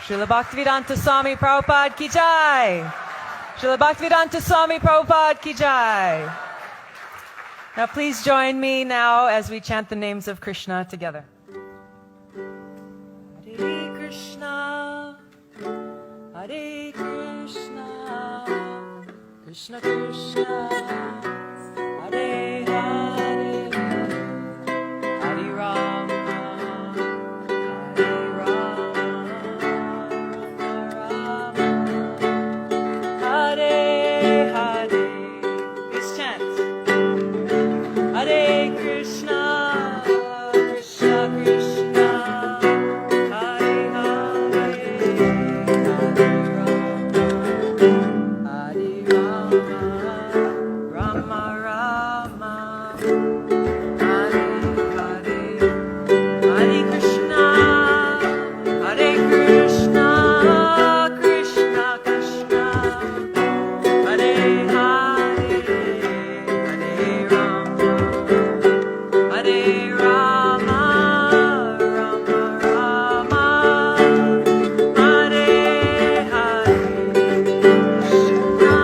Srila Bhaktivedanta Swami Prabhupada ki jai. Srila Bhaktivedanta Swami Prabhupada ki jai. Now please join me now as we chant the names of Krishna together. Hare Krishna, Hare Krishna, Krishna Krishna, Hare Hare, Hare Rama, Hare Rama, Hare Hare. Please chant. Hare Krishna, Krishna Krishna, Hare Hare, Hare Rama, Rama Rama, Hare Hare. Hare Krishna, Hare Krishna, Krishna Krishna, Hare Hare, Hare Rama, Hare Rama, Rama Rama, Hare Hare. Krishna,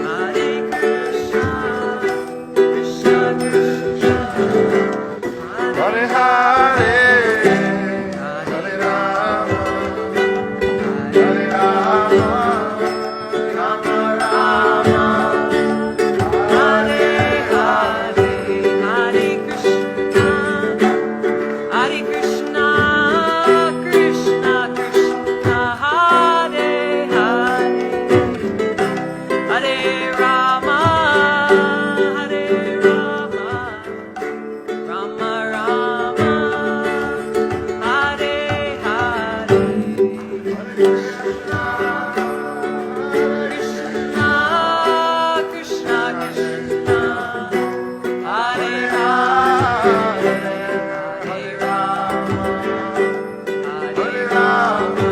Hare Krishna, Krishna Krishna, Hare Hare, Hare Rama, Hare Rama, Rama Rama, Hare Hare, Hare Krishna, Hare Krishna, Krishna Krishna, Hare Hare, Hare Rama, Hare Rama, Rama Rama, Hare Hare. Krishna, Krishna Krishna, Hare Hare, Hare Rama, Hare Rama,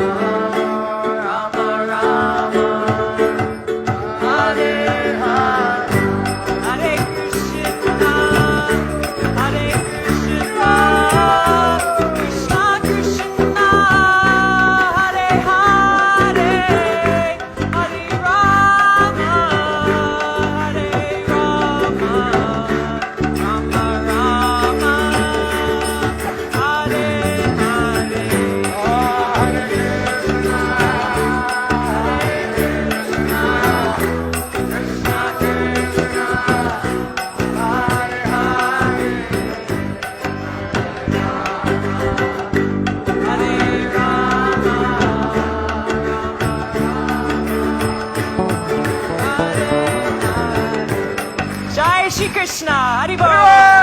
Rama Rama, Hare Hare. Hare Krishna, Hare Krishna, Krishna Krishna, Hare Hare, Hare Rama, Hare Rama, Rama Rama, Hare Hare. Jai Shri Krishna, Hari Bol.